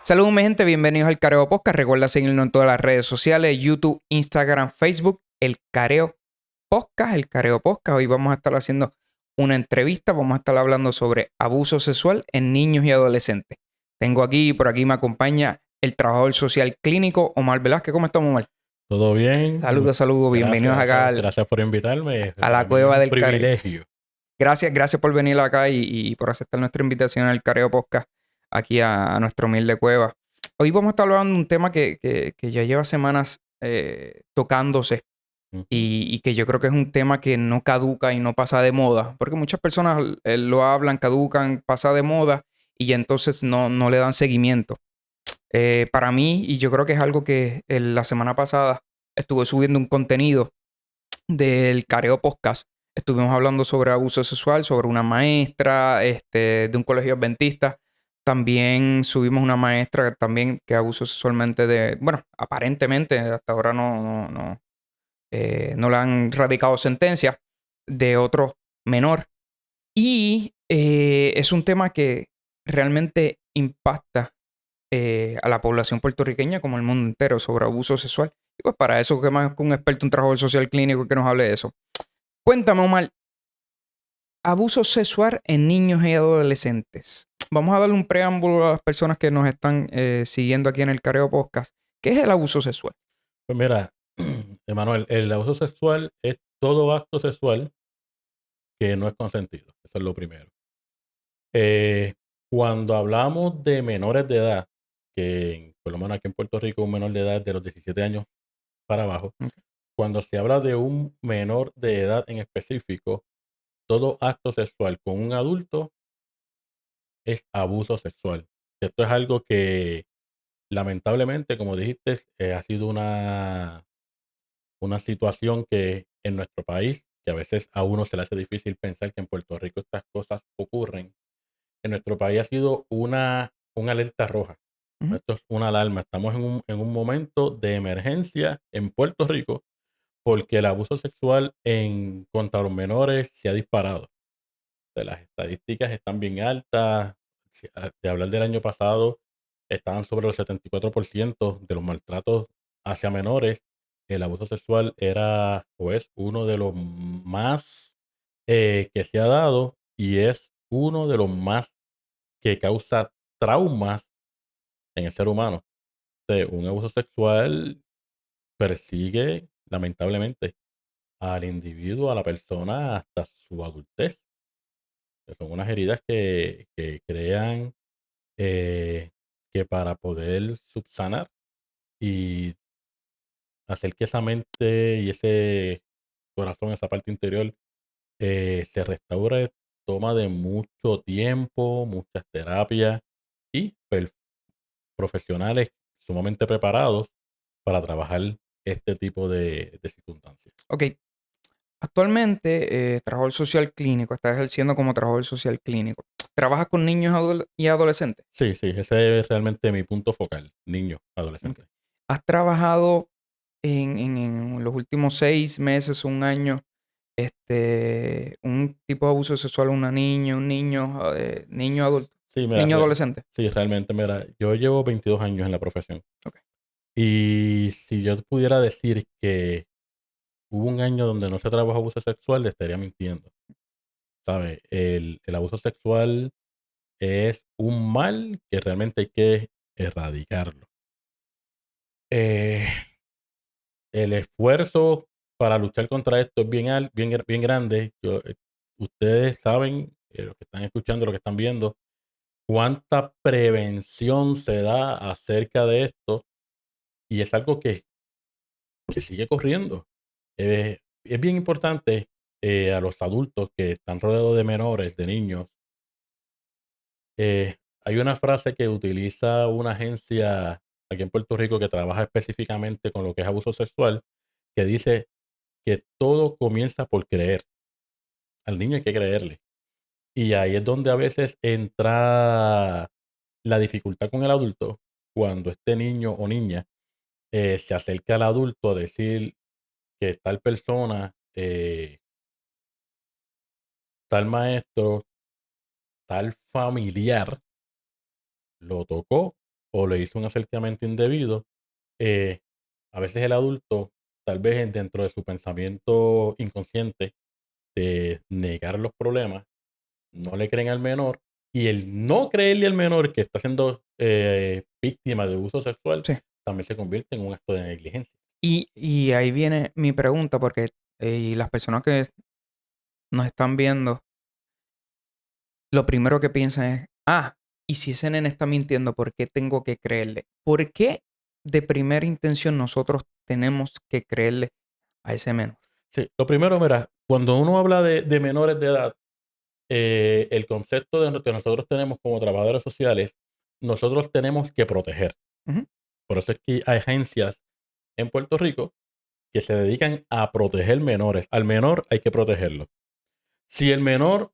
Saludos, mi gente, bienvenidos al Careo Podcast. Recuerda seguirnos en todas las redes sociales, YouTube, Instagram, Facebook, el Careo Podcast, el Careo Podcast. Hoy vamos a estar haciendo una entrevista, vamos a estar hablando sobre abuso sexual en niños y adolescentes. Tengo aquí, por aquí me acompaña el trabajador social clínico Omar Velázquez. ¿Cómo estamos, Omar? Todo bien. Saludos, bienvenidos acá Gracias por invitarme. a la Para mí es cueva un del Careo. privilegio. Gracias por venir acá y por aceptar nuestra invitación al Careo Podcast aquí a nuestra humilde cueva. Hoy vamos a estar hablando de un tema que ya lleva semanas tocándose Ujú. y que yo creo que es un tema que no caduca y no pasa de moda, porque muchas personas lo hablan, caducan, pasa de moda y ya entonces no le dan seguimiento. Para mí, y yo creo que es algo que la semana pasada estuve subiendo un contenido del Careo Podcast. Estuvimos hablando sobre abuso sexual, sobre una maestra de un colegio adventista. También subimos una maestra también que abusó sexualmente bueno, aparentemente, hasta ahora no le han radicado sentencia de otro menor. Y es un tema que realmente impacta a la población puertorriqueña como el mundo entero sobre abuso sexual. Y pues para eso, que más que un experto en trabajo social clínico que nos hable de eso. Cuéntame, Omar, abuso sexual en niños y adolescentes. Vamos a darle un preámbulo a las personas que nos están siguiendo aquí en el Careo Podcast. ¿Qué es el abuso sexual? Pues mira, Emanuel, el abuso sexual es todo acto sexual que no es consentido. Eso es lo primero. Eh, Cuando hablamos de menores de edad, que por lo menos aquí en Puerto Rico un menor de edad es de los 17 años para abajo, Ok. cuando se habla de un menor de edad en específico, todo acto sexual con un adulto es abuso sexual. Esto es algo que lamentablemente, como dijiste, ha sido una situación que en nuestro país, que a veces a uno se le hace difícil pensar que en Puerto Rico estas cosas ocurren, en nuestro país ha sido una alerta roja. Ujú. Esto es una alarma. Estamos en un momento de emergencia en Puerto Rico porque el abuso sexual contra los menores se ha disparado. Las estadísticas están bien altas. De hablar del año pasado, estaban sobre el 74% de los maltratos hacia menores. El abuso sexual era o es uno de los más que se ha dado y es uno de los más que causa traumas en el ser humano. Un abuso sexual persigue, lamentablemente, al individuo, a la persona, hasta su adultez. Son unas heridas que crean que para poder subsanar y hacer que esa mente y ese corazón, esa parte interior, se restaure, toma de mucho tiempo, muchas terapias y profesionales sumamente preparados para trabajar este tipo de circunstancias. Ok. Actualmente, trabajador social clínico, estás ejerciendo como trabajador social clínico. ¿Trabajas con niños y adolescentes? Sí, sí, ese es realmente mi punto focal, niños, Ok. adolescentes. ¿Has trabajado en los últimos 6 meses, un año, un tipo de abuso sexual a una niña, un niño adulto, Sí, mira, niño adolescente? sí, realmente, mira, yo llevo 22 años en la profesión. Ok. Y si yo pudiera decir que hubo un año donde no se trabajó abuso sexual, le estaría mintiendo. ¿Sabe? El abuso sexual es un mal que realmente hay que erradicarlo. Eh, el esfuerzo para luchar contra esto es bien grande. Ustedes saben, los que están escuchando, los que están viendo, cuánta prevención se da acerca de esto. Y es algo que sigue corriendo. Es bien importante a los adultos que están rodeados de menores, de niños. Hay una frase que utiliza una agencia aquí en Puerto Rico que trabaja específicamente con lo que es abuso sexual, que dice que todo comienza por creer. Al niño hay que creerle. Y ahí es donde a veces entra la dificultad con el adulto, cuando este niño o niña se acerca al adulto a decir que tal persona, tal maestro, tal familiar lo tocó o le hizo un acercamiento indebido, eh, a veces el adulto, tal vez dentro de su pensamiento inconsciente de negar los problemas, no le creen al menor, y el no creerle al menor que está siendo víctima de abuso sexual Sí. también se convierte en un acto de negligencia. Y ahí viene mi pregunta, porque y las personas que nos están viendo, lo primero que piensan es, y si ese nene está mintiendo, ¿por qué tengo que creerle? ¿Por qué de primera intención nosotros tenemos que creerle a ese menor? Sí, lo primero, mira, cuando uno habla de menores de edad, el concepto de lo que nosotros tenemos como trabajadores sociales, nosotros tenemos que proteger. Ujú, Por eso es que hay agencias en Puerto Rico que se dedican a proteger menores. Al menor hay que protegerlo. Si el menor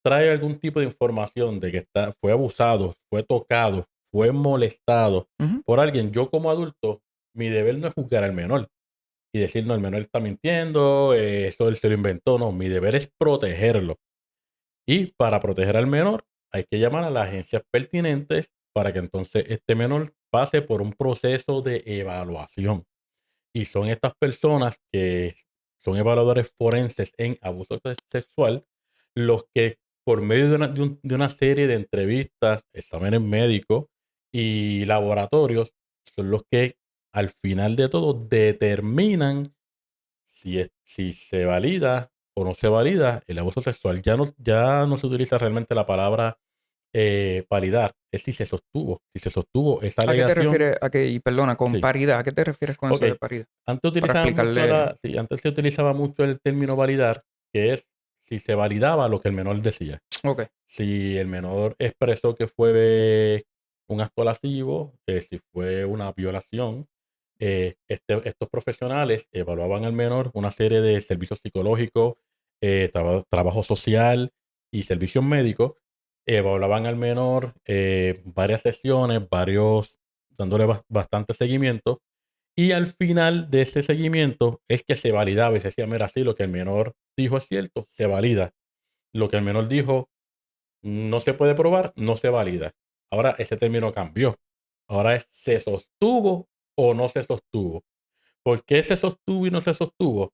trae algún tipo de información de que fue abusado, fue tocado, fue molestado ujú. por alguien, yo como adulto, mi deber no es juzgar al menor y decir, no, el menor está mintiendo, eso él se lo inventó. No, mi deber es protegerlo. Y para proteger al menor, hay que llamar a las agencias pertinentes para que entonces este menor pase por un proceso de evaluación. Y son estas personas que son evaluadores forenses en abuso sexual los que por medio de una serie de entrevistas, exámenes médicos y laboratorios son los que al final de todo determinan si se valida o no se valida el abuso sexual. Ya no se utiliza realmente la palabra validar, es si se sostuvo. Si se sostuvo esa ¿A qué te alegación, refieres? Y perdona, con sí. paridad, ¿a qué te refieres con Ok. eso de paridad? Antes Para utilizaba mucho explicarle. sí, antes se utilizaba mucho el término validar, que es si se validaba lo que el menor decía. Ok. Si el menor expresó que fue un acto lascivo, si fue una violación, estos profesionales evaluaban al menor una serie de servicios psicológicos, trabajo social y servicios médicos. Evaluaban al menor varias sesiones, dándole bastante seguimiento. Y al final de ese seguimiento es que se validaba y se decía, mira, sí, lo que el menor dijo es cierto, se valida. Lo que el menor dijo no se puede probar, no se valida. Ahora ese término cambió. Ahora es se sostuvo o no se sostuvo. ¿Por qué se sostuvo y no se sostuvo?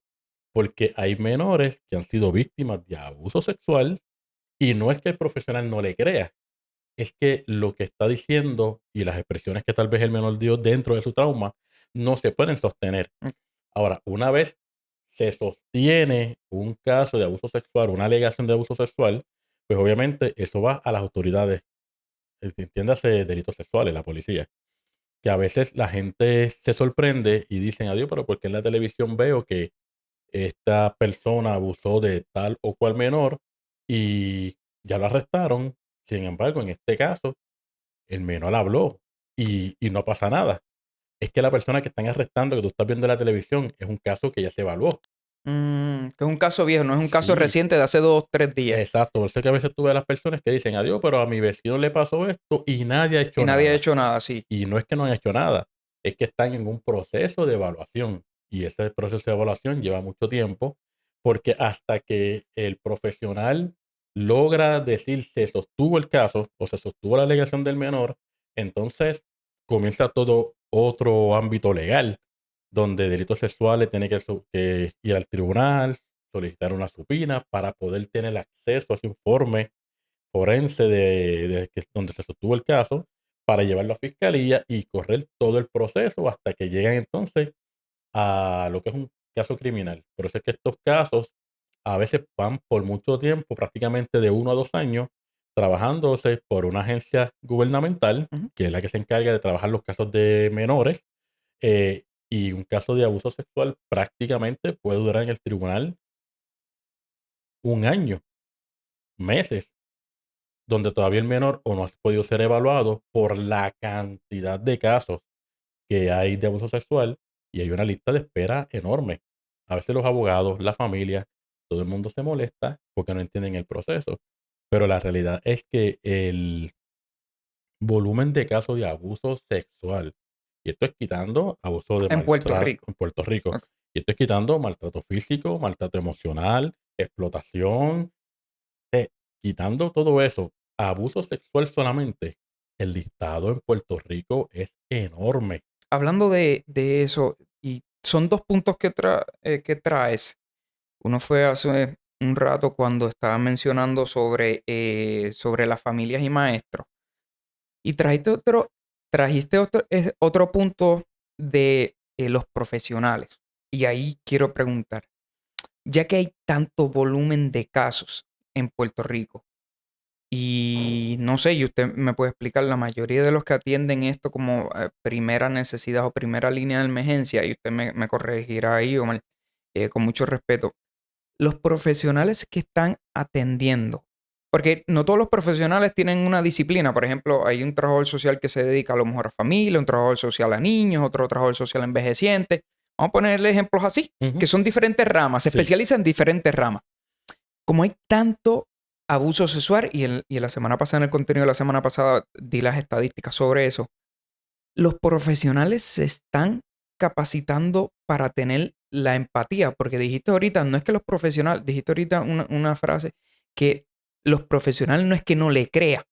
Porque hay menores que han sido víctimas de abuso sexual y no es que el profesional no le crea, es que lo que está diciendo y las expresiones que tal vez el menor dio dentro de su trauma no se pueden sostener. Mm. Ahora, una vez se sostiene un caso de abuso sexual, una alegación de abuso sexual, pues obviamente eso va a las autoridades, entiéndase delitos sexuales, la policía, que a veces la gente se sorprende y dicen, adiós, pero porque en la televisión veo que esta persona abusó de tal o cual menor y ya lo arrestaron? Sin embargo, en este caso, el menor habló y no pasa nada. Es que la persona que están arrestando, que tú estás viendo en la televisión, es un caso que ya se evaluó. Que es un caso viejo, no es un caso Sí, reciente de hace 2, 3 días. exacto. Por eso que a veces tú ves a las personas que dicen, adiós, pero a mi vecino le pasó esto y nadie ha Y hecho nadie ha nada. hecho nada así. Y no es que no han hecho nada, es que están en un proceso de evaluación. Y ese proceso de evaluación lleva mucho tiempo, porque hasta que el profesional logra decir se sostuvo el caso o se sostuvo la alegación del menor, entonces comienza todo otro ámbito legal, donde delitos sexuales tiene que ir al tribunal, solicitar una supina para poder tener acceso a ese informe forense donde se sostuvo el caso para llevarlo a fiscalía y correr todo el proceso hasta que llegan entonces a lo que es un caso criminal. Por eso es que estos casos a veces van por mucho tiempo, prácticamente de 1 a 2 años, trabajándose por una agencia gubernamental, Ujú. que es la que se encarga de trabajar los casos de menores, y un caso de abuso sexual prácticamente puede durar en el tribunal un año, meses, donde todavía el menor o no ha podido ser evaluado por la cantidad de casos que hay de abuso sexual y hay una lista de espera enorme. A veces los abogados, la familia, todo el mundo se molesta porque no entienden el proceso. Pero la realidad es que el volumen de casos de abuso sexual, y esto es quitando abuso de En Puerto maltrato Rico. en Puerto Rico, Ok. y esto es quitando maltrato físico, maltrato emocional, explotación, eh, quitando todo eso, abuso sexual solamente. El listado en Puerto Rico es enorme. Hablando de eso, y son dos puntos que traes. Uno fue hace un rato cuando estaba mencionando sobre las familias y maestros. Y trajiste otro punto de los profesionales. Y ahí quiero preguntar, ya que hay tanto volumen de casos en Puerto Rico, y no sé, y usted me puede explicar, la mayoría de los que atienden esto como primera necesidad o primera línea de emergencia, y usted me corregirá ahí, Omar, con mucho respeto, los profesionales que están atendiendo, porque no todos los profesionales tienen una disciplina. Por ejemplo, hay un trabajador social que se dedica a lo mejor a familia, un trabajador social a niños, otro trabajador social a envejecientes. Vamos a ponerle ejemplos así, Ujú. que son diferentes ramas, se Sí. especializan en diferentes ramas. Como hay tanto abuso sexual, y en la semana pasada, en el contenido de la semana pasada, di las estadísticas sobre eso, los profesionales se están capacitando para tener la empatía, porque dijiste ahorita, no es que los profesionales, dijiste ahorita una frase, que los profesionales no es que no le crean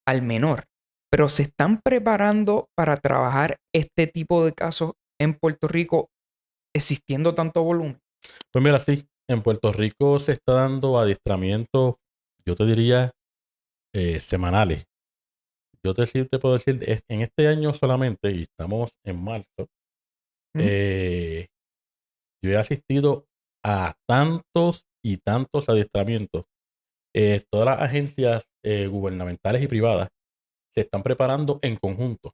al menor, pero se están preparando para trabajar este tipo de casos en Puerto Rico existiendo tanto volumen. Pues mira, sí, en Puerto Rico se está dando adiestramientos, yo te diría, semanales. Te puedo decir, en este año solamente, y estamos en marzo, ¿Mm? eh, yo he asistido a tantos y tantos adiestramientos. Todas las agencias gubernamentales y privadas se están preparando en conjunto.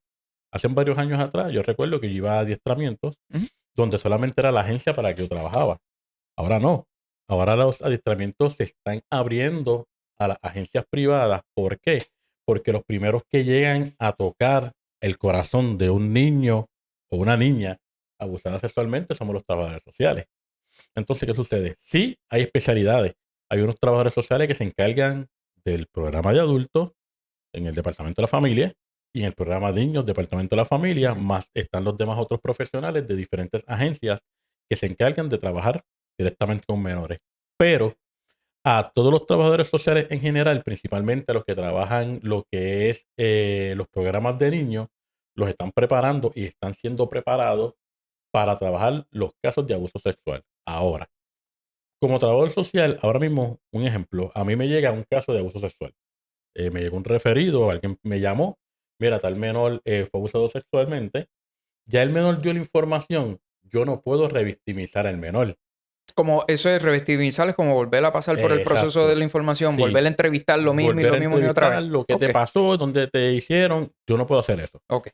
Hace varios años atrás, yo recuerdo que yo iba a adiestramientos ¿Mm? donde solamente era la agencia para la que yo trabajaba. Ahora no. Ahora los adiestramientos se están abriendo a las agencias privadas. ¿Por qué? Porque los primeros que llegan a tocar el corazón de un niño o una niña abusada sexualmente somos los trabajadores sociales. Entonces, ¿qué sucede? Sí, hay especialidades. Hay unos trabajadores sociales que se encargan del programa de adultos en el Departamento de la Familia y en el programa de niños, Departamento de la Familia, Ujú. más están los demás otros profesionales de diferentes agencias que se encargan de trabajar directamente con menores. Pero a todos los trabajadores sociales en general, principalmente a los que trabajan lo que es los programas de niños, los están preparando y están siendo preparados para trabajar los casos de abuso sexual. Ahora, como trabajador social, ahora mismo, un ejemplo, a mí me llega un caso de abuso sexual. Me llegó un referido, alguien me llamó, mira, tal menor fue abusado sexualmente. Ya el menor dio la información, yo no puedo revictimizar al menor. Como eso de revictimizar es como volver a pasar por el proceso de Exacto. la información, Sí, volver a entrevistar lo mismo y volver lo a mismo y otra vez. entrevistar lo que te Ok, pasó, dónde te hicieron, yo no puedo hacer eso. ok.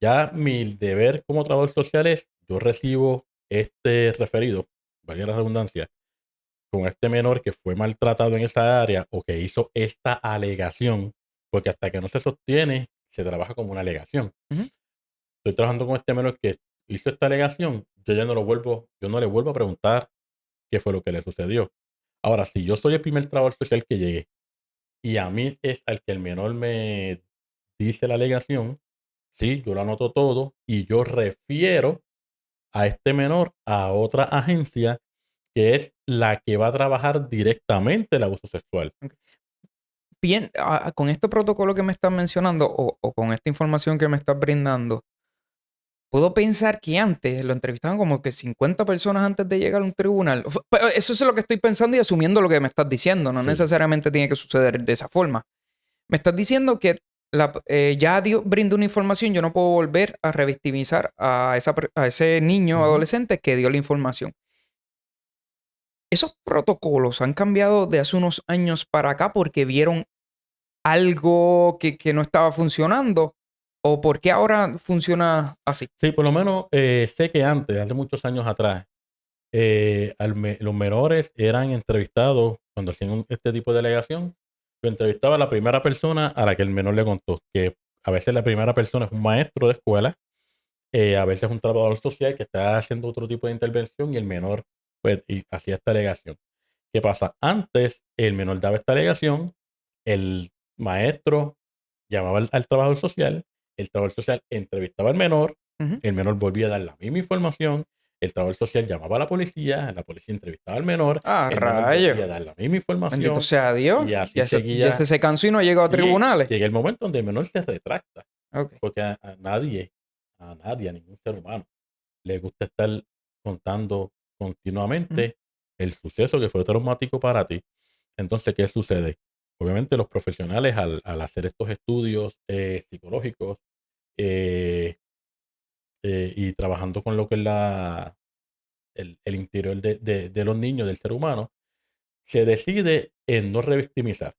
Ya mi deber como trabajador social es, yo recibo este referido, valga la redundancia, con este menor que fue maltratado en esa área o que hizo esta alegación, porque hasta que no se sostiene, se trabaja como una alegación. Ujú. Estoy trabajando con este menor que hizo esta alegación, yo no le vuelvo a preguntar qué fue lo que le sucedió. Ahora, si yo soy el primer trabajador social que llegue y a mí es al que el menor me dice la alegación, sí, yo lo anoto todo y yo refiero a este menor a otra agencia que es la que va a trabajar directamente el abuso sexual. Ok. Bien, con este protocolo que me estás mencionando o con esta información que me estás brindando, puedo pensar que antes lo entrevistaban como que 50 personas antes de llegar a un tribunal. Pero eso es lo que estoy pensando y asumiendo lo que me estás diciendo. No Sí. necesariamente tiene que suceder de esa forma. Me estás diciendo que ya brindó una información, yo no puedo volver a revictimizar a ese niño o Ujú. adolescente que dio la información. ¿Esos protocolos han cambiado de hace unos años para acá porque vieron algo que no estaba funcionando? ¿O por qué ahora funciona así? Sí, por lo menos sé que antes, hace muchos años atrás, los menores eran entrevistados cuando hacían este tipo de alegación. Lo entrevistaba la primera persona a la que el menor le contó, que a veces la primera persona es un maestro de escuela, a veces un trabajador social que está haciendo otro tipo de intervención y el menor pues, hacía esta alegación. ¿Qué pasa? Antes el menor daba esta alegación, el maestro llamaba al trabajador social, el trabajador social entrevistaba al menor, Ujú. el menor volvía a dar la misma información, el trabajador social llamaba a la policía entrevistaba al menor, Ah, el menor rayos. volvía a dar la misma Bendito información sea Dios. y así Ya se seguía. se cansó y no ha llegado a Sí, tribunales. llega el momento donde el menor se retracta, Ok. porque a nadie, a ningún ser humano, le gusta estar contando Ujú, continuamente el suceso que fue traumático para ti. Entonces, ¿qué sucede? Obviamente los profesionales al hacer estos estudios psicológicos eh, y trabajando con lo que es el interior de los niños, del ser humano, se decide en no revictimizar.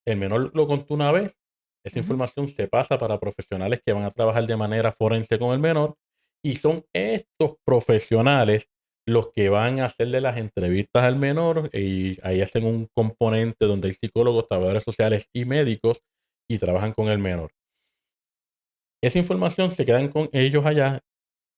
El menor lo contó una vez, esa ujú, información se pasa para profesionales que van a trabajar de manera forense con el menor y son estos profesionales los que van a hacerle las entrevistas al menor y ahí hacen un componente donde hay psicólogos, trabajadores sociales y médicos y trabajan con el menor. Esa información se quedan con ellos allá.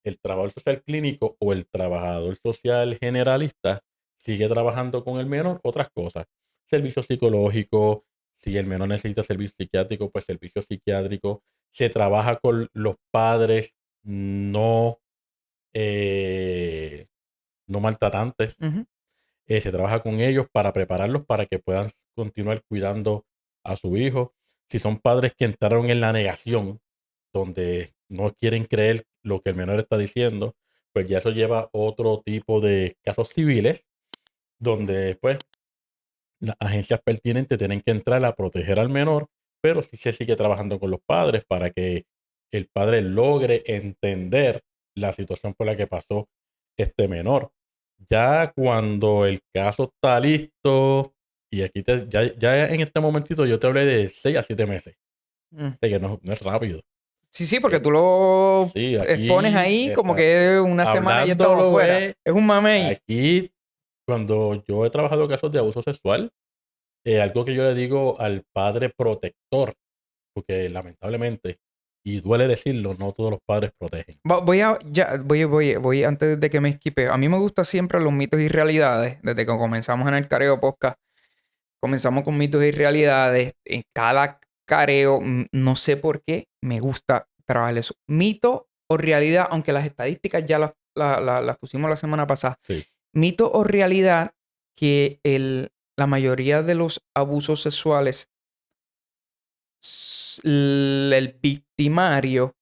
El trabajador social clínico o el trabajador social generalista sigue trabajando con el menor otras cosas. Servicio psicológico, si el menor necesita servicio psiquiátrico, pues servicio psiquiátrico. Se trabaja con los padres no, eh, no maltratantes. ujú. Se trabaja con ellos para prepararlos para que puedan continuar cuidando a su hijo. Si son padres que entraron en la negación, donde no quieren creer lo que el menor está diciendo, pues ya eso lleva a otro tipo de casos civiles, donde pues las agencias pertinentes tienen que entrar a proteger al menor, pero sí se sigue trabajando con los padres para que el padre logre entender la situación por la que pasó este menor. Ya cuando el caso está listo, y aquí ya en este momentito yo te hablé de 6 a 7 meses, Mm. de que no es rápido. Sí, sí, porque Eh, tú lo sí, expones aquí, ahí como que una semana y ya estamos hablándolo fuera. Es un mamey. aquí cuando yo he trabajado casos de abuso sexual, algo que yo le digo al padre protector, porque lamentablemente, y duele decirlo, no todos los padres protegen. Voy antes de que me esquipe. A mí me gusta siempre los mitos y realidades. Desde que comenzamos en el Careo Podcast, comenzamos con mitos y realidades. En cada careo, no sé por qué, me gusta trabajar eso. Mito o realidad, aunque las estadísticas ya las pusimos la semana pasada. Sí, Mito o realidad que la mayoría de los abusos sexuales, el victimario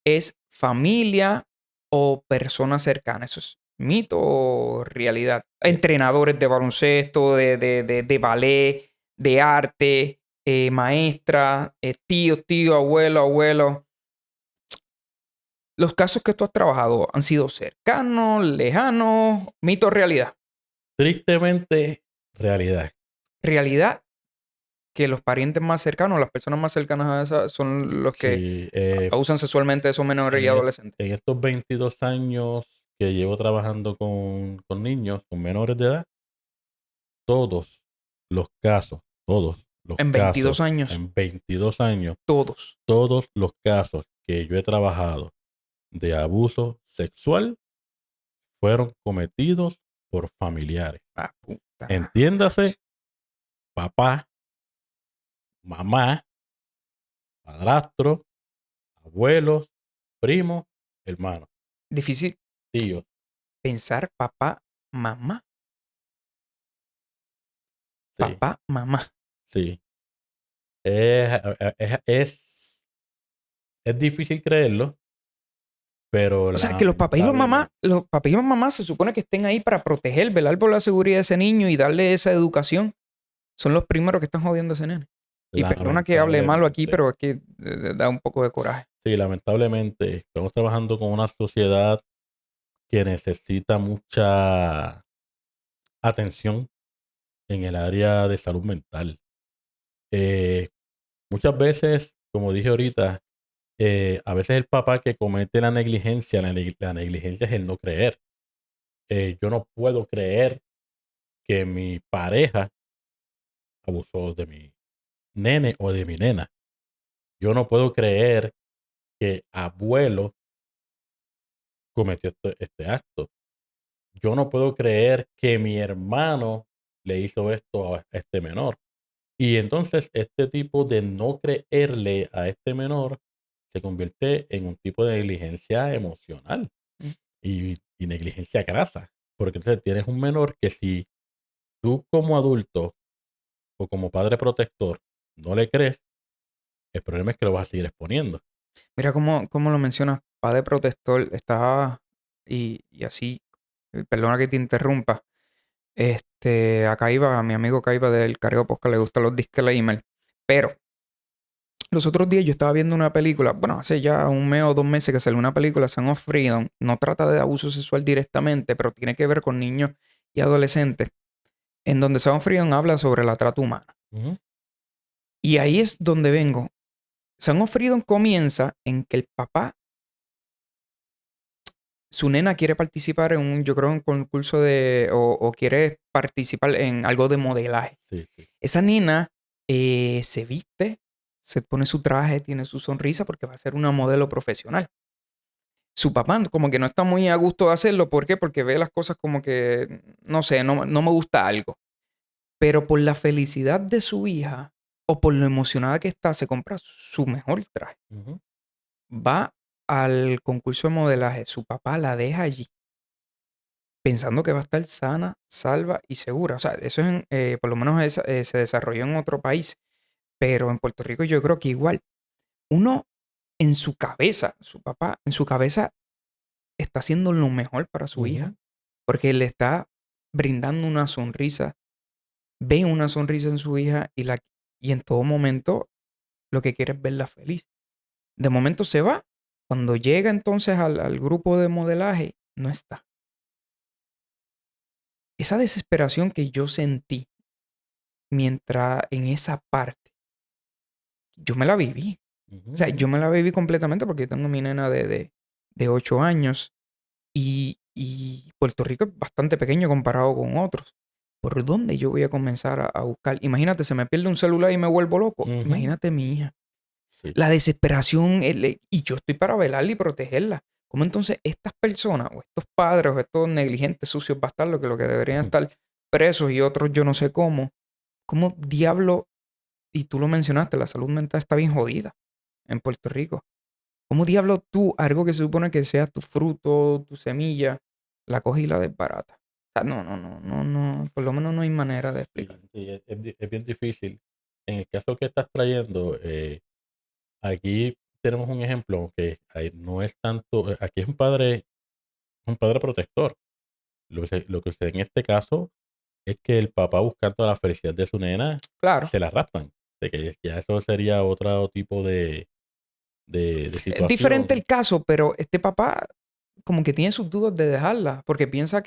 es familia o personas cercanas. Eso es mito o realidad. eh, Entrenadores de baloncesto, de ballet, de arte, maestra, tío, abuelo. Los casos que tú has trabajado han sido cercanos, lejanos, mito o realidad. tristemente, realidad. Realidad que los parientes más cercanos, las personas más cercanas a esa, son los que Sí, abusan sexualmente de esos menores y adolescentes. en estos 22 años que llevo trabajando con niños, con menores de edad, todos todos los En casos, 22 años, en 22 años, todos. todos los casos que yo he trabajado de abuso sexual fueron cometidos por familiares. Ah, puta. Entiéndase, papá, mamá, padrastro, abuelos, primos, hermanos, Difícil tíos. pensar papá, mamá, Sí, papá, mamá. sí. Es difícil creerlo, pero O sea, que lamentablemente, los papás y las mamás se supone que estén ahí para proteger, velar por la seguridad de ese niño y darle esa educación. Son los primeros que están jodiendo a ese nene. Y perdona que hable malo aquí, lamentablemente, pero es que da un poco de coraje. sí, lamentablemente, estamos trabajando con una sociedad que necesita mucha atención en el área de salud mental. Eh, Muchas veces, como dije ahorita, a veces el papá que comete la negligencia es el no creer. Yo no puedo creer que mi pareja abusó de mi nene o de mi nena. Yo no puedo creer que abuelo cometió este acto. Yo no puedo creer que mi hermano le hizo esto a este menor. Y entonces este tipo de no creerle a este menor se convierte en un tipo de negligencia emocional. Mm. Y y negligencia grasa. Porque entonces tienes un menor que si tú como adulto o como padre protector no le crees, el problema es que lo vas a seguir exponiendo. Mira cómo lo mencionas, padre protector, está, y así, perdona que te interrumpa, acá iba, a mi amigo Caiba del Carreo Podcast le gustan los disclaimers, pero los otros días yo estaba viendo una película, bueno, hace ya un mes o 2 meses que salió una película, Son of Freedom, no trata de abuso sexual directamente, pero tiene que ver con niños y adolescentes, en donde Son of Freedom habla sobre la trata humana. Ujú, Y ahí es donde vengo. Son of Freedom comienza en que el papá, su nena quiere participar en yo creo, un concurso o quiere participar en algo de modelaje. sí, sí. Esa nena se viste, se pone su traje, tiene su sonrisa porque va a ser una modelo profesional. Su papá como que no está muy a gusto de hacerlo. ¿Por qué? Porque ve las cosas como que, no sé, no me gusta algo. Pero por la felicidad de su hija o por lo emocionada que está, se compra su mejor traje. Ujú, Va al concurso de modelaje. Su papá la deja allí pensando que va a estar sana, salva y segura. O sea, eso por lo menos se desarrolló en otro país. Pero en Puerto Rico yo creo que igual. Uno en su cabeza, su papá, en su cabeza está haciendo lo mejor para su hija. ujú. Porque le está brindando una sonrisa. Ve una sonrisa en su hija y en todo momento lo que quiere es verla feliz. De momento se va. Cuando llega entonces al grupo de modelaje, no está. Esa desesperación que yo sentí mientras en esa parte, yo me la viví. Ujú, O sea, ujú. yo me la viví completamente porque yo tengo mi nena de 8 años y Puerto Rico es bastante pequeño comparado con otros. ¿Por dónde yo voy a comenzar a buscar? Imagínate, se me pierde un celular y me vuelvo loco. Ujú. Imagínate mi hija. Sí. La desesperación, y yo estoy para velarla y protegerla. ¿Cómo entonces estas personas o estos padres o estos negligentes, sucios bastardos, que lo que deberían Ujú. estar presos y otros yo no sé cómo diablo, y tú lo mencionaste, la salud mental está bien jodida en Puerto Rico. ¿Cómo diablo tú, algo que se supone que sea tu fruto, tu semilla, la coges y la desbarata? O sea, no, por lo menos no hay manera de Sí, explicar. sí, es bien difícil. En el caso que estás trayendo, aquí tenemos un ejemplo que no es tanto, aquí es un padre protector. Lo que sucede en este caso es que el papá buscando la felicidad de su nena, Claro, se la raptan. De que ya eso sería otro tipo de es diferente situación. el caso, pero este papá como que tiene sus dudas de dejarla, porque piensa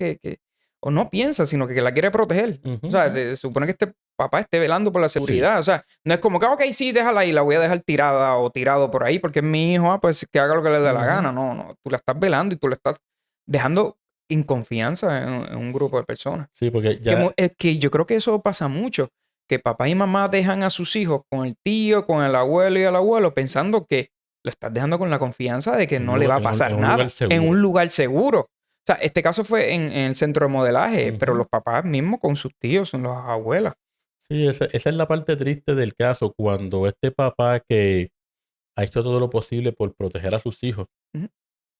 o no piensa, sino que la quiere proteger. Ujú, O sea, ujú. se supone que este papá esté velando por la Sí, seguridad. O sea, no es como que, ok, sí, déjala ahí, la voy a dejar tirada o tirado por ahí, porque es mi hijo, pues que haga lo que le dé la ujú. gana. No, tú la estás velando y tú la estás dejando en confianza en un grupo de personas. Sí, porque Que, ya, es que yo creo que eso pasa mucho, que papá y mamá dejan a sus hijos con el tío, con el abuelo y el abuelo, pensando que lo estás dejando con la confianza de que en un no le lugar, va a pasar en un lugar nada, en seguro. un lugar seguro. O sea, este caso fue en el centro de modelaje, pero Ujú. los papás mismos con sus tíos, son las abuelas. Sí, esa es la parte triste del caso, cuando este papá que ha hecho todo lo posible por proteger a sus hijos Ujú.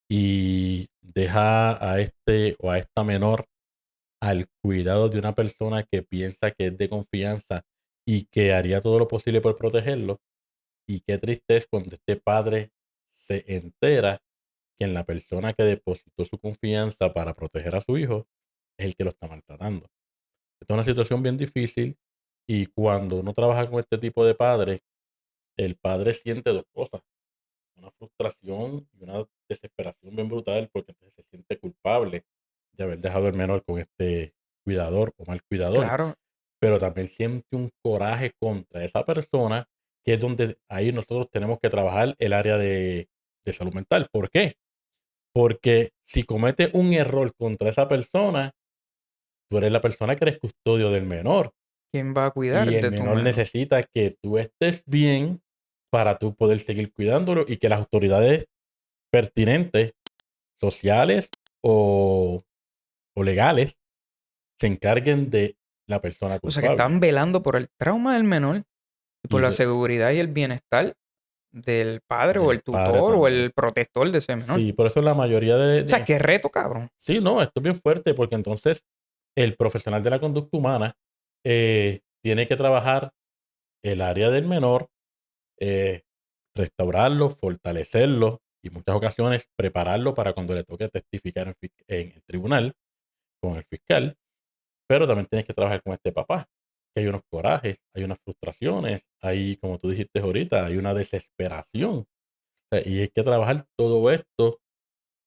y deja a este o a esta menor al cuidado de una persona que piensa que es de confianza y que haría todo lo posible por protegerlo. Y qué triste es cuando este padre se entera que en la persona que depositó su confianza para proteger a su hijo es el que lo está maltratando. Esta es una situación bien difícil y cuando uno trabaja con este tipo de padres, el padre siente dos cosas: una frustración y una desesperación bien brutal porque entonces se siente culpable de haber dejado el menor con este cuidador o mal cuidador, Claro, pero también siente un coraje contra esa persona, que es donde ahí nosotros tenemos que trabajar el área de salud mental. ¿Por qué? Porque si comete un error contra esa persona, tú eres la persona que eres custodio del menor ¿quién va a y cuidar el de tu menor menor? necesita que tú estés bien para tú poder seguir cuidándolo y que las autoridades pertinentes, sociales o, o legales, se encarguen de la persona O sea, que culpable. están velando por el trauma del menor y por Y la de- seguridad y el bienestar del padre o del el padre tutor o también. el protector de ese menor. Sí, por eso la mayoría O sea, qué reto, cabrón. Sí, no, esto es bien fuerte porque entonces el profesional de la conducta humana tiene que trabajar el área del menor, eh, restaurarlo, fortalecerlo y en muchas ocasiones prepararlo para cuando le toque testificar en el tribunal con el fiscal, pero también tienes que trabajar con este papá, que hay unos corajes, hay unas frustraciones, hay, como tú dijiste ahorita, hay una desesperación. O sea, y hay que trabajar todo esto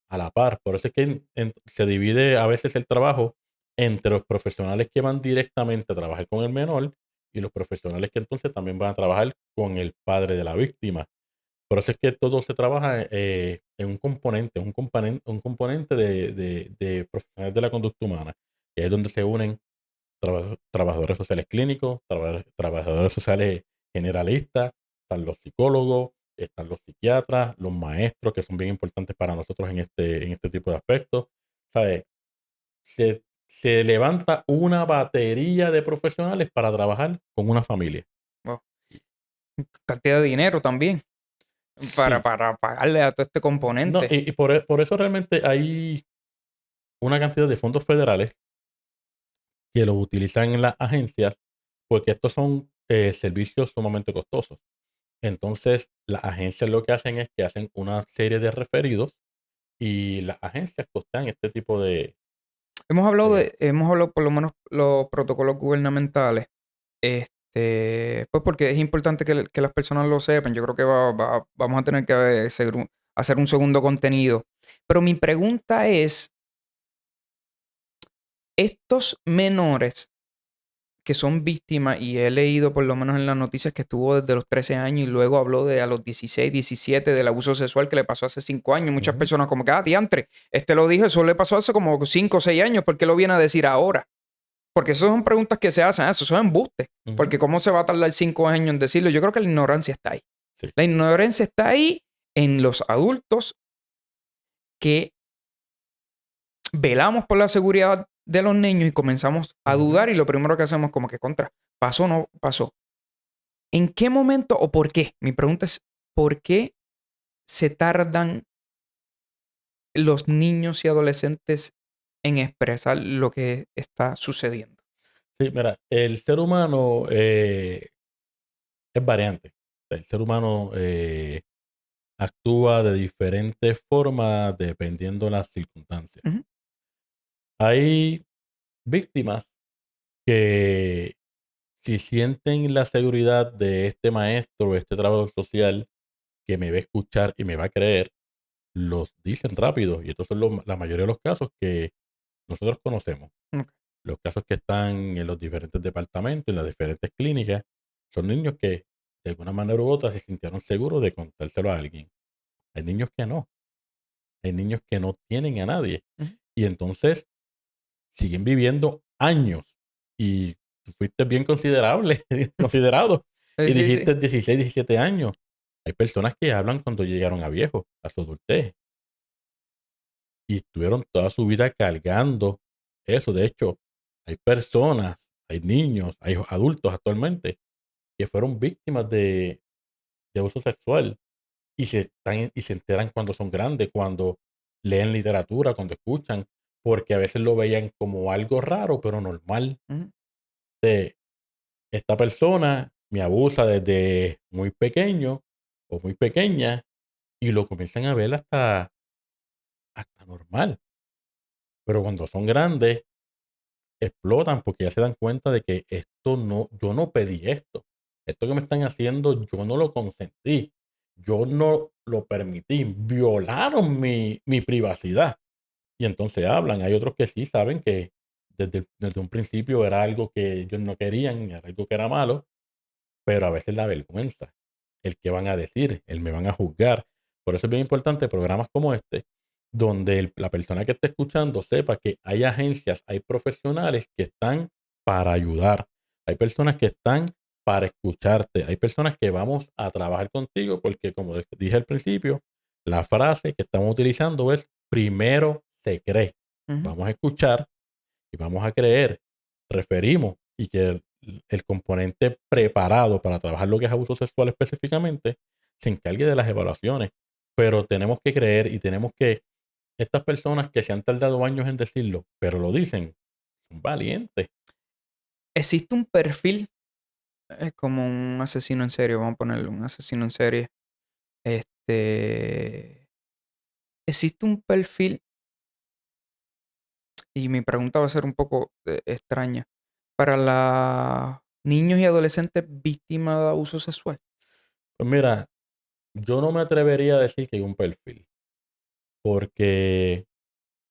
a la par. Por eso es que se divide a veces el trabajo entre los profesionales que van directamente a trabajar con el menor y los profesionales que entonces también van a trabajar con el padre de la víctima. Por eso es que todo se trabaja en un componente de profesionales de la conducta humana, que es donde se unen trabajadores sociales clínicos, trabajadores sociales generalistas, están los psicólogos, están los psiquiatras, los maestros, que son bien importantes para nosotros en este tipo de aspectos. ¿Sabes? Se levanta una batería de profesionales para trabajar con una familia. Wow. Cantidad de dinero también Sí, para pagarle a todo este no, componente. y por eso realmente hay una cantidad de fondos federales que los utilizan en las agencias, porque estos son servicios sumamente costosos. Entonces, las agencias lo que hacen es que hacen una serie de referidos y las agencias costean este tipo de Hemos hablado por lo menos los protocolos gubernamentales. Pues porque es importante que las personas lo sepan. Yo creo que vamos a tener que hacer un segundo contenido. Pero mi pregunta es, estos menores que son víctimas, y he leído por lo menos en las noticias que estuvo desde los 13 años y luego habló de a los 16, 17 del abuso sexual que le pasó hace 5 años. Muchas ujú, personas como que, diantre, lo dijo, eso le pasó hace como 5 o 6 años, ¿por qué lo viene a decir ahora? Porque esas son preguntas que se hacen, eso son embustes. ujú, Porque ¿cómo se va a tardar 5 años en decirlo? Yo creo que la ignorancia está ahí. sí, La ignorancia está ahí en los adultos que velamos por la seguridad de los niños y comenzamos a ujú. dudar y lo primero que hacemos como que contra, pasó o no pasó. ¿En qué momento o por qué? Mi pregunta es, ¿por qué se tardan los niños y adolescentes en expresar lo que está sucediendo? Sí, mira, el ser humano es variante. El ser humano actúa de diferentes formas dependiendo de las circunstancias. Ujú, Hay víctimas que si sienten la seguridad de este maestro, este trabajador social que me va a escuchar y me va a creer, los dicen rápido. Y estos son la mayoría de los casos que nosotros conocemos. ok, Los casos que están en los diferentes departamentos, en las diferentes clínicas, son niños que de alguna manera u otra se sintieron seguros de contárselo a alguien. Hay niños que no. Hay niños que no tienen a nadie. ujú. Y entonces siguen viviendo años. Y tú fuiste bien considerable, considerado. Y Sí, sí. dijiste 16, 17 años. Hay personas que hablan cuando llegaron a viejos, a su adultez. Y estuvieron toda su vida cargando eso. De hecho, hay personas, hay niños, hay adultos actualmente que fueron víctimas de abuso sexual y se enteran cuando son grandes, cuando leen literatura, cuando escuchan, porque a veces lo veían como algo raro, pero normal. Ujú. De esta persona me abusa desde muy pequeño o muy pequeña y lo comienzan a ver hasta normal. Pero cuando son grandes, explotan porque ya se dan cuenta de que esto no, yo no pedí esto. Esto que me están haciendo, yo no lo consentí. Yo no lo permití. Violaron mi privacidad. Y entonces hablan. Hay otros que sí saben que desde un principio era algo que ellos no querían, era algo que era malo, pero a veces la vergüenza, el que van a decir, el me van a juzgar. Por eso es bien importante programas como este, donde la persona que esté escuchando sepa que hay agencias, hay profesionales que están para ayudar, hay personas que están para escucharte, hay personas que vamos a trabajar contigo porque como dije al principio, la frase que estamos utilizando es primero se cree. Ujú. Vamos a escuchar y vamos a creer, referimos y que el componente preparado para trabajar lo que es abuso sexual específicamente se encargue de las evaluaciones. Pero tenemos que creer y tenemos que, estas personas que se han tardado años en decirlo, pero lo dicen, son valientes. Existe un perfil como un asesino en serie, vamos a ponerle un asesino en serie. Existe un perfil, y mi pregunta va a ser un poco extraña, para los niños y adolescentes víctimas de abuso sexual. Pues mira, yo no me atrevería a decir que hay un perfil, porque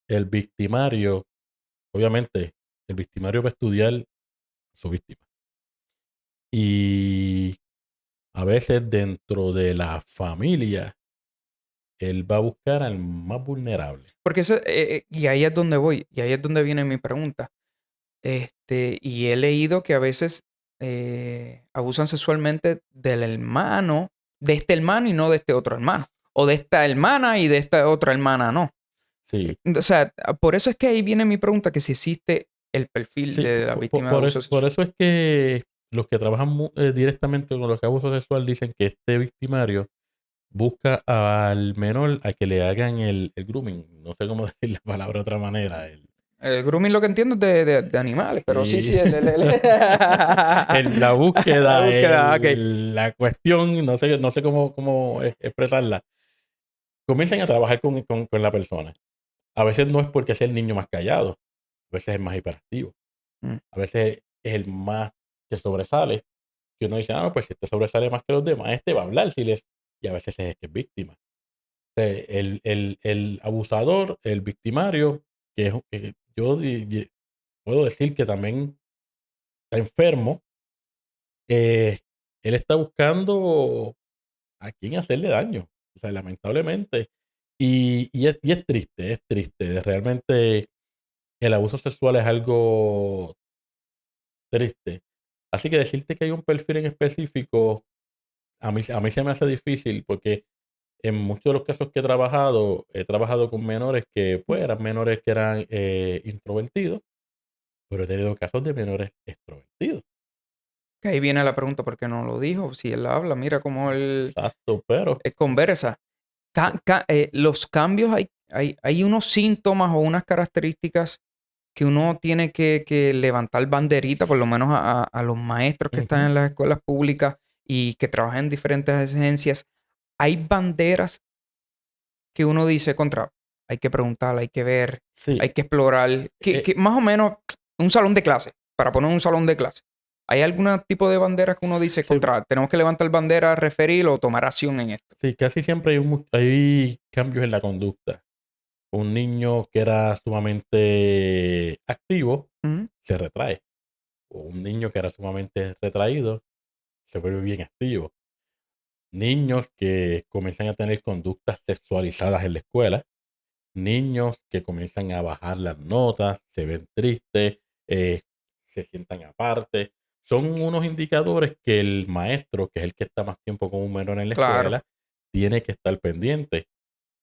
el victimario, obviamente, el victimario va a estudiar a su víctima. Y a veces dentro de la familia, él va a buscar al más vulnerable. Porque eso, y ahí es donde voy, y ahí es donde viene mi pregunta. Y he leído que a veces abusan sexualmente del hermano, de este hermano y no de este otro hermano. O de esta hermana y de esta otra hermana, no. Sí, O sea, por eso es que ahí viene mi pregunta, que si existe el perfil sí, de la víctima de abuso por sexual. eso es que los que trabajan directamente con los abusos sexuales dicen que este victimario busca al menor a que le hagan el grooming. No sé cómo decir la palabra de otra manera. El grooming lo que entiendo es de animales, pero sí, Sí. sí, La la búsqueda, búsqueda, ok. la cuestión, no sé cómo expresarla. Comienzan a trabajar con la persona. A veces no es porque sea el niño más callado, a veces es el más hiperactivo, Mm. a veces es el más que sobresale, que uno dice, pues si este sobresale más que los demás, este va a hablar, y a veces es que es víctima. El abusador, el victimario, que yo puedo decir que también está enfermo, eh, él está buscando a quién hacerle daño. O sea, lamentablemente. Y es triste, es triste. Realmente el abuso sexual es algo triste. Así que decirte que hay un perfil en específico, a mí se me hace difícil porque en muchos de los casos que he trabajado con menores que pues eran menores que eran introvertidos, pero he tenido casos de menores extrovertidos. Que ahí viene la pregunta, ¿por qué no lo dijo? Si él habla, mira cómo él Exacto, pero conversa. Los cambios, hay unos síntomas o unas características que uno tiene que levantar banderita, por lo menos a los maestros que están ujú, en las escuelas públicas y que trabajan en diferentes agencias. Hay banderas que uno dice contra, hay que preguntar, hay que ver, hay sí, que explorar, eh, que más o menos un salón de clase, para poner un salón de clase. ¿Hay algún tipo de bandera que uno dice se- contra, tenemos que levantar bandera, referir o tomar acción en esto? sí, casi siempre hay cambios en la conducta. Un niño que era sumamente activo Ujú. se retrae. O un niño que era sumamente retraído se vuelve bien activo. Niños que comienzan a tener conductas sexualizadas en la escuela. Niños que comienzan a bajar las notas, se ven tristes, se sientan aparte. Son unos indicadores que el maestro, que es el que está más tiempo con un menor en la Claro. escuela, tiene que estar pendiente.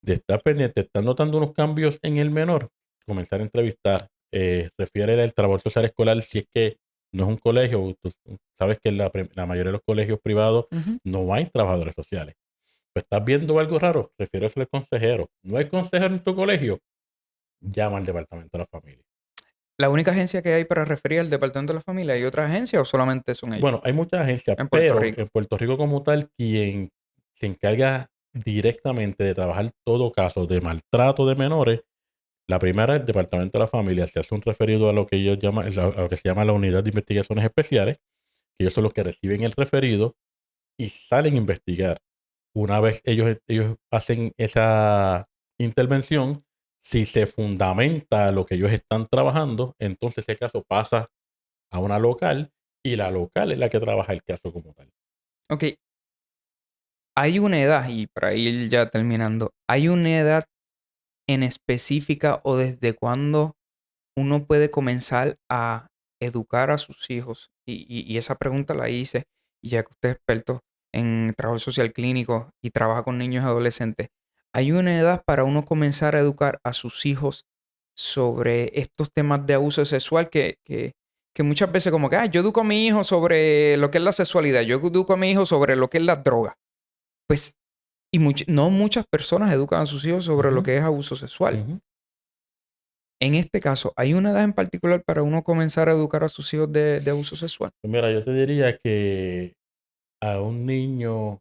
De estar pendiente, estar notando unos cambios en el menor, comenzar a entrevistar, refiere el trabajo social escolar si es que no es un colegio. Tú sabes que la mayoría de los colegios privados Ujú. no hay trabajadores sociales. Pues estás viendo algo raro, refiérese al consejero. No hay consejero en tu colegio, llama al departamento de la familia. ¿La única agencia que hay para referir al Departamento de la Familia? ¿Hay otra agencia o solamente son ellos Bueno, hay muchas agencias, en Puerto pero Rico? en Puerto Rico como tal, quien se encarga directamente de trabajar todo caso de maltrato de menores, la primera es el Departamento de la Familia. Se hace un referido a lo que ellos llaman, a lo que se llama la Unidad de Investigaciones Especiales, que ellos son los que reciben el referido y salen a investigar. Una vez ellos hacen esa intervención, si se fundamenta lo que ellos están trabajando, entonces ese caso pasa a una local y la local es la que trabaja el caso como tal. Ok, hay una edad, y para ir ya terminando, ¿hay una edad en específica o desde cuándo uno puede comenzar a educar a sus hijos? Y esa pregunta la hice, y ya que usted es experto en trabajo social clínico y trabaja con niños y adolescentes, ¿hay una edad para uno comenzar a educar a sus hijos sobre estos temas de abuso sexual que muchas veces como que, yo educo a mi hijo sobre lo que es la sexualidad, yo educo a mi hijo sobre lo que es la droga? Pues Y no muchas personas educan a sus hijos sobre lo Ujú, que es abuso sexual. ujú. En este caso, ¿hay una edad en particular para uno comenzar a educar a sus hijos de abuso sexual? Pues mira, yo te diría que a un niño,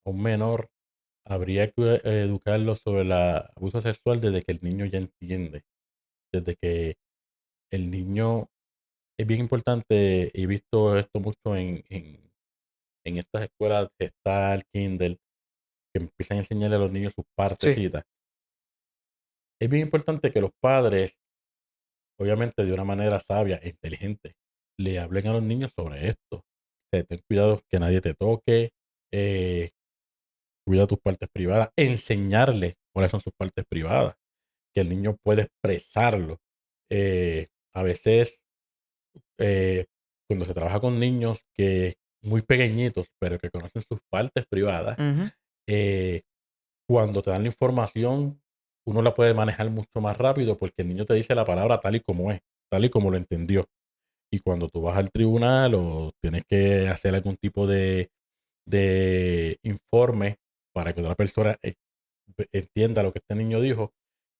a un menor, habría que educarlo sobre el abuso sexual desde que el niño ya entiende, desde que el niño es bien importante, he visto esto mucho en estas escuelas que está el Kindle, que empiezan a enseñarle a los niños sus Sí. partecitas. Es bien importante que los padres, obviamente de una manera sabia e inteligente, le hablen a los niños sobre esto. Ten cuidado que nadie te toque, eh, cuida tus partes privadas, enseñarle cuáles son sus partes privadas, que el niño puede expresarlo. A veces, eh, cuando se trabaja con niños que muy pequeñitos, pero que conocen sus partes privadas, Ujú. eh, cuando te dan la información, uno la puede manejar mucho más rápido porque el niño te dice la palabra tal y como es, tal y como lo entendió. Y cuando tú vas al tribunal o tienes que hacer algún tipo de informe para que otra persona entienda lo que este niño dijo,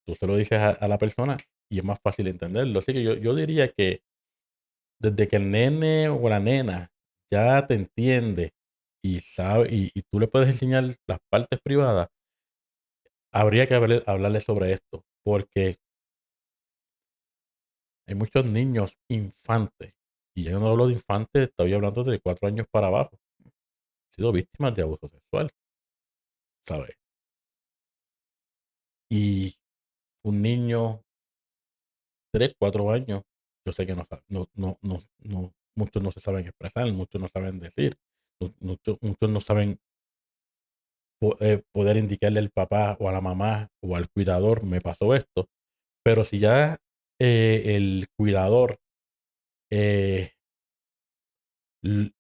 tú se lo dices a la persona y es más fácil entenderlo. Así que yo diría que desde que el nene o la nena ya te entiende y sabe, y tú le puedes enseñar las partes privadas, habría que hablarle sobre esto, porque hay muchos niños infantes, y yo no hablo de infantes, estoy hablando de 4 años para abajo, han sido víctimas de abuso sexual, ¿sabes? Y un niño 3 4 años, yo sé que no, muchos no se saben expresar, muchos no saben decir, muchos no saben poder indicarle al papá o a la mamá o al cuidador, me pasó esto, pero si ya el cuidador eh, l-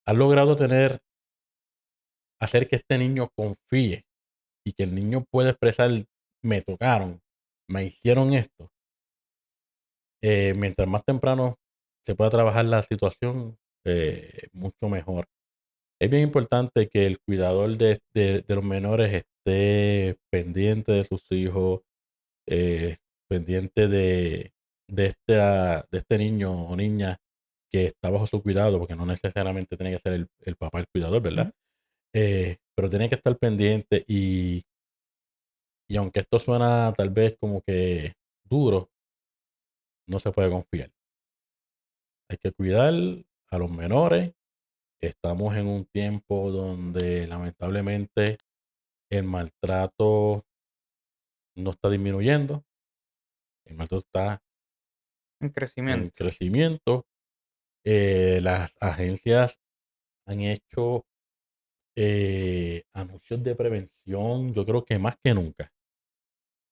ha logrado hacer que este niño confíe y que el niño pueda expresar, me tocaron, me hicieron esto, mientras más temprano se pueda trabajar la situación, mucho mejor. Es bien importante que el cuidador de los menores esté pendiente de sus hijos, pendiente de este niño o niña que está bajo su cuidado, porque no necesariamente tiene que ser el papá el cuidador, ¿verdad? Ujú. Pero tiene que estar pendiente y aunque esto suena tal vez como que duro, no se puede confiar. Hay que cuidar a los menores. Estamos en un tiempo donde lamentablemente el maltrato no está disminuyendo, el maltrato está En en crecimiento. crecimiento. Las agencias han hecho anuncios de prevención, yo creo que más que nunca,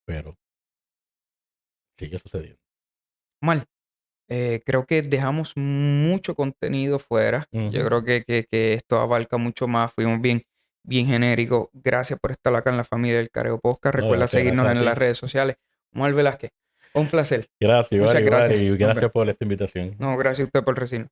pero sigue sucediendo. Mal. Creo que dejamos mucho contenido fuera. Yo Ujú. creo que esto abarca mucho más. Fuimos bien genéricos. Gracias por estar acá en la familia del Careo Podcast. No, Recuerda gracias seguirnos a en las ti. redes sociales. Omar Velázquez, un placer. Gracias, igual, Muchas igual, gracias. y Nos vemos. gracias por esta invitación. No, gracias a usted por recibirnos.